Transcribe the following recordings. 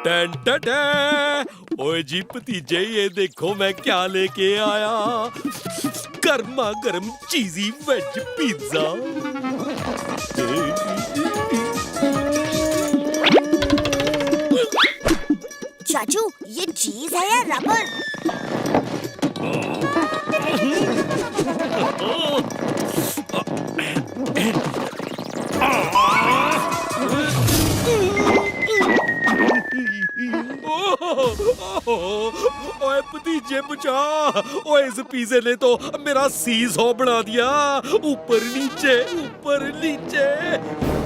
Ton ton. ओए जी भतीजे, ये देखो मैं क्या लेके आया। गर्मा गर्म चीजी वेज पिज्जा। चाचू, ये चीज है या रबर? ओए भतीजे बचा। ओए इस पिज़्ज़े ने तो मेरा सीसॉ बना दिया। ऊपर नीचे ऊपर नीचे।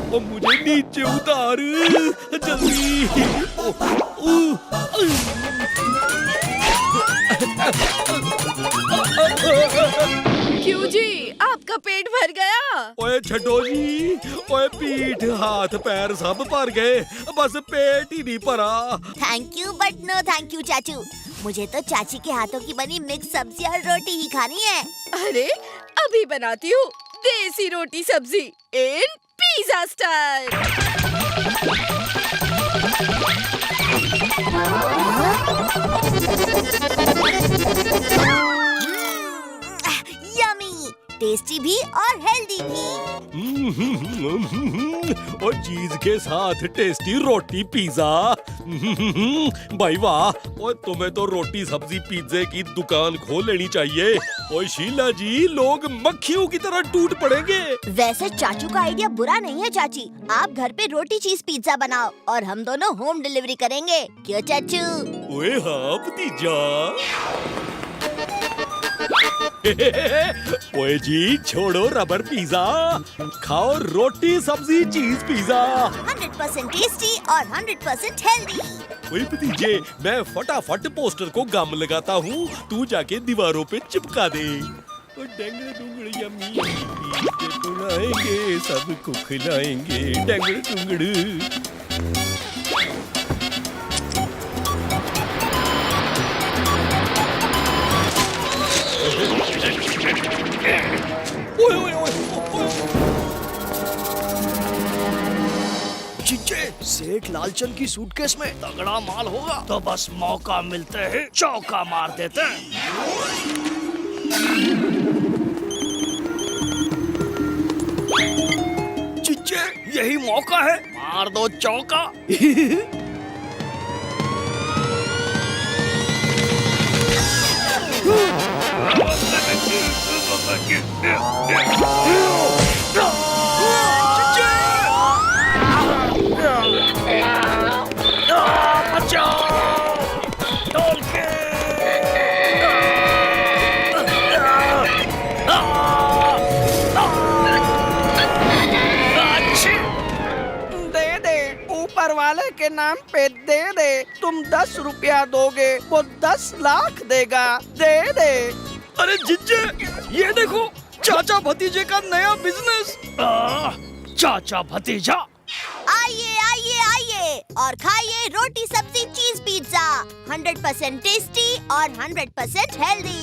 ओ मुझे नीचे उतार जल्दी। क्यों जी, आपका पेट भर गया? ओए छठो जी, ओए पीठ हाथ पैर सब भर गए, बस पेट ही नहीं भरा। Thank you but no thank you चाचू। मुझे तो चाची के हाथों की बनी मिक्स सब्जी और रोटी ही खानी है। अरे अभी बनाती हूँ देसी रोटी सब्जी इन पिज़्ज़ा स्टाइल। यमी, टेस्टी भी और हेल्दी भी। और चीज के साथ टेस्टी रोटी पिज़्ज़ा। भाई वाह। और तुम्हें तो रोटी सब्जी पिज़्ज़े की दुकान खोल लेनी चाहिए। और शीला जी, लोग मक्खियों की तरह टूट पड़ेंगे। वैसे चाचू का आइडिया बुरा नहीं है चाची। आप घर पे रोटी चीज पिज्जा बनाओ और हम दोनों होम डिलीवरी करेंगे। क्यों चाचू? ओए हाँ भतीजा। ओए जी, छोड़ो रबर पिज़्ज़ा, खाओ रोटी सब्जी चीज पिज़्ज़ा। 100% टेस्टी और 100% हेल्दी। ओए भतीजे, मैं फटाफट पोस्टर को गम लगाता हूँ, तू जाके दीवारों पे चिपका दे। डेंगड़े डुंगड़ यम्मी यम्मी पिज़्ज़े बनाएंगे, सबको खिलाएंगे। डेंगड़ डुंगड़। ओए ओए ओए चिच्चे, सेठ लालचंद की सूटकेस में तगड़ा माल होगा तो बस मौका मिलते ही चौका मार देते हैं। चिच्चे, यही मौका है, मार दो चौका। दे दे, ऊपर वाले के नाम पे दे दे। तुम 10 रुपया दोगे, वो 10 लाख देगा। दे दे। अरे जिज्जे, ये देखो चाचा भतीजे का नया बिजनेस। चाचा भतीजा, आइए आइए आइए और खाइए रोटी सब्जी चीज पिज्जा। 100% टेस्टी और 100% हेल्दी।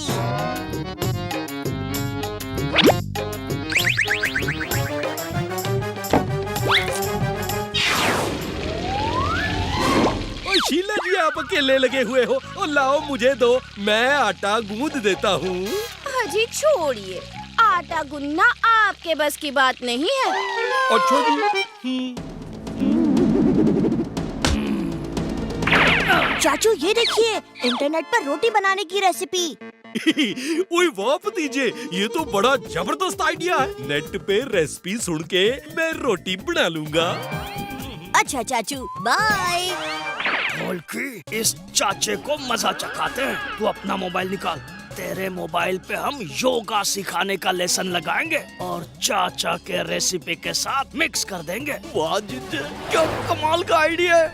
शीला जी, आप अकेले लगे हुए हो। और लाओ मुझे दो, मैं आटा गूंद देता हूँ। अजी छोड़िए, आटा गूंदना आपके बस की बात नहीं है। अच्छा जी। चाचू ये देखिए, इंटरनेट पर रोटी बनाने की रेसिपी। ओए वाह भतीजे, ये तो बड़ा जबरदस्त आइडिया है। नेट पे रेसिपी सुन के मैं रोटी बना लूंगा। अच्छा चाचू, बाय। ढोलकी, इस चाचे को मजा चखाते हैं। तू अपना मोबाइल निकाल, तेरे मोबाइल पे हम योगा सिखाने का लेसन लगाएंगे और चाचा के रेसिपी के साथ मिक्स कर देंगे। वाह जिज्जे, क्या कमाल का आइडिया है।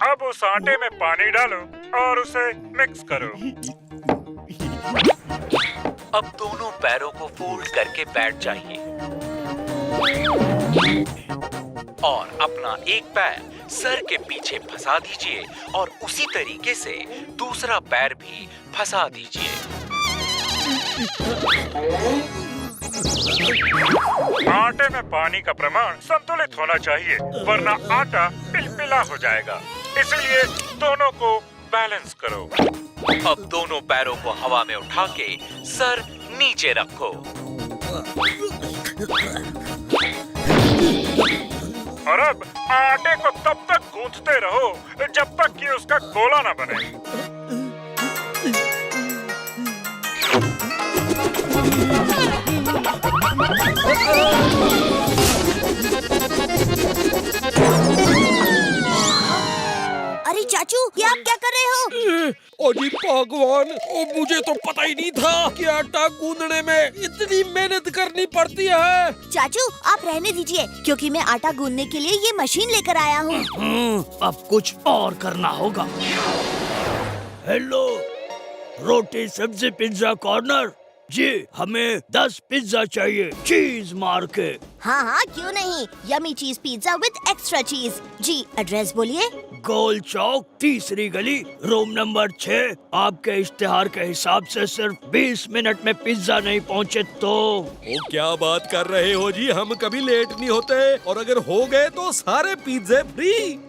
अब उस आटे में पानी डालो और उसे मिक्स करो। अब दोनों पैरों को फोल्ड करके बैठ जाइए और अपना एक पैर सर के पीछे फंसा दीजिए और उसी तरीके से दूसरा पैर भी फंसा दीजिए। आटे में पानी का प्रमाण संतुलित होना चाहिए, वरना आटा पिलपिला हो जाएगा। इसलिए दोनों को बैलेंस करो। अब दोनों पैरों को हवा में उठा के सर नीचे रखो। और अब आटे को तब तक गूंथते रहो जब तक कि उसका गोला न बने। अरे चाचू, ये आप क्या कर रहे हो? ओ जी भगवान, ओ मुझे तो पता ही नहीं था कि आटा गूंदने में इतनी मेहनत करनी पड़ती है। चाचू, आप रहने दीजिए, क्योंकि मैं आटा गूंदने के लिए ये मशीन लेकर आया हूँ। अब कुछ और करना होगा। हेलो, रोटी सब्जी पिज्जा कॉर्नर जी, हमें 10 पिज्जा चाहिए, चीज मार के। हाँ हाँ, क्यों नहीं। यमी चीज पिज्जा विद एक्स्ट्रा चीज। जी, एड्रेस बोलिए। गोल चौक, तीसरी गली, रूम नंबर 6। आपके इश्तिहार के हिसाब से सिर्फ 20 मिनट में पिज्जा नहीं पहुंचे तो। ओ क्या बात कर रहे हो जी, हम कभी लेट नहीं होते, और अगर हो गए तो सारे पिज्जे फ्री।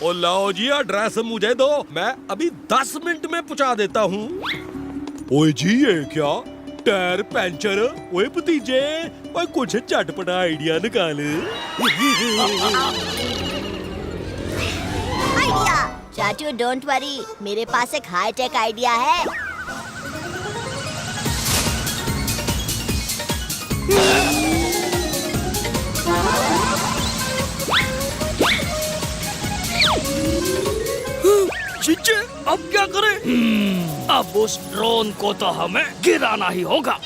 ओ लाओ जी, एड्रेस मुझे दो, मैं अभी 10 मिनट में पहुंचा देता हूँ। ओए जी, ये क्या टायर पंचर? ओए भतीजे, ओए कुछ चटपटा आइडिया निकाल। आइडिया? चाचू डोंट वरी, मेरे पास एक हाई टेक आइडिया है। जीजे, अब क्या करें? अब उस ड्रोन को तो हमें गिराना ही होगा।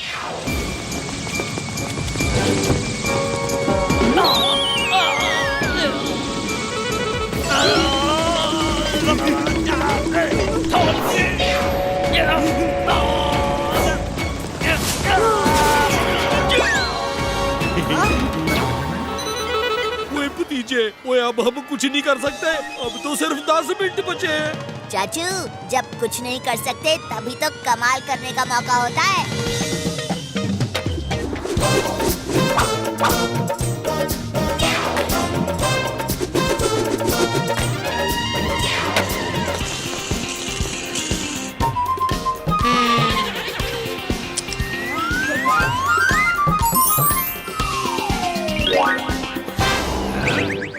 ओए भतीजे, ओए अब हम कुछ नहीं कर सकते, अब तो सिर्फ 10 मिनट बचे हैं। चाचू, जब कुछ नहीं कर सकते तभी तो कमाल करने का मौका होता है।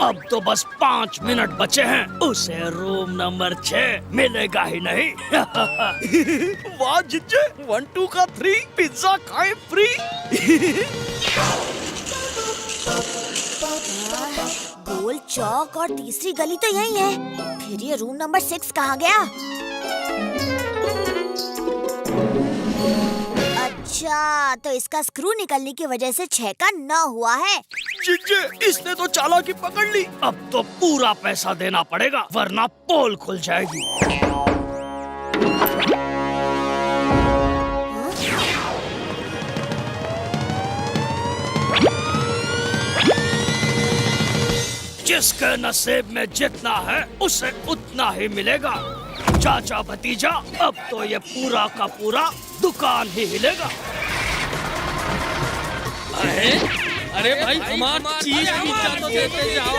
अब तो बस 5 मिनट बचे हैं, उसे रूम नंबर 6 मिलेगा ही नहीं। वाह जिज्जे, 1 2 का 3 पिज्जा खाए फ्री। गोल चौक और तीसरी गली तो यही है, फिर ये रूम नंबर 6 कहाँ गया? अच्छा, तो इसका स्क्रू निकलने की वजह से 6 का 9 हुआ है। जिज्जे, इसने तो चालाकी पकड़ ली। अब तो पूरा पैसा देना पड़ेगा, वरना पोल खुल जाएगी। जिसके नसीब में जितना है उसे उतना ही मिलेगा। चाचा भतीजा, अब तो ये पूरा का पूरा दुकान ही हिलेगा। अरे भाई, हमारा चीज पिज्जा तो देते जाओ।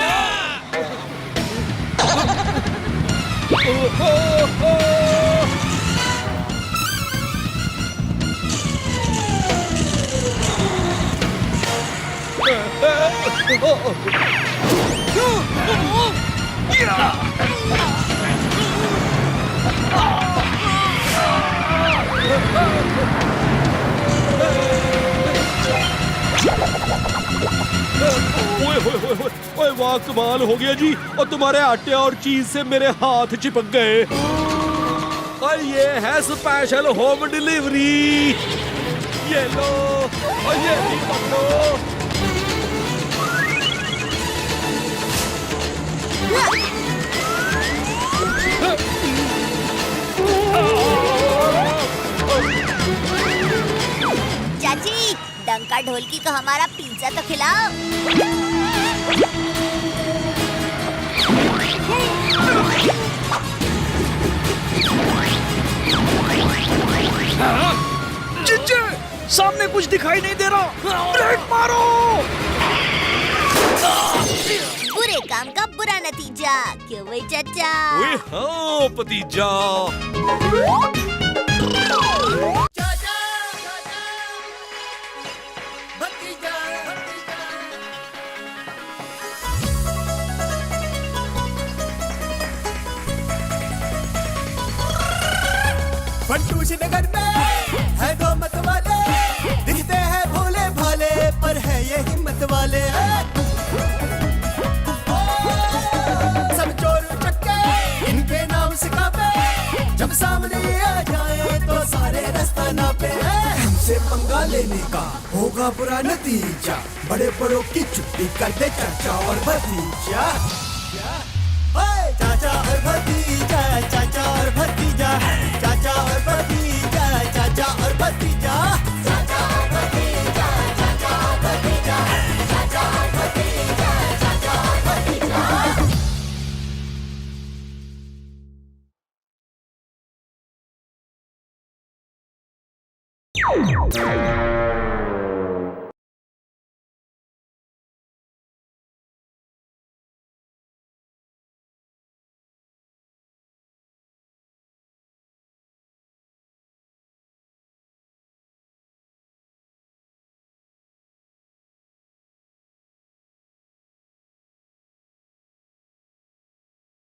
ओए वाह, कमाल हो गया जी, और तुम्हारे आटे और चीज से मेरे हाथ चिपक गए। और ये है स्पेशल होम डिलीवरी, ये लो, और ये भी पकड़ो। चाची, को हमारा पिज्जा तो खिलाओ। चिंचे, सामने कुछ दिखाई नहीं दे रहा। ब्रेक मारो। बुरे काम का बुरा नतीजा, क्यों भाई चाचा? ओए हाँ भतीजा। फंटूश नगर में है दो मत वाले, दिखते हैं भोले भाले पर है ये हिम्मत वाले। सब चोर चक्के इनके नाम सिखावे, जब सामने आ जाए तो सारे रास्ता नापे। हमसे पंगा लेने का होगा बुरा नतीजा, बड़े बड़ों की छुट्टी कर दे चाचा और भतीजा। ओए चाचा और भतीजा, चाचा और भतीजा, चाचा और भतीजा, चाचा और भतीजा, चाचा और भतीजा, चाचा और भतीजा, चाचा और भतीजा, चाचा और भतीजा।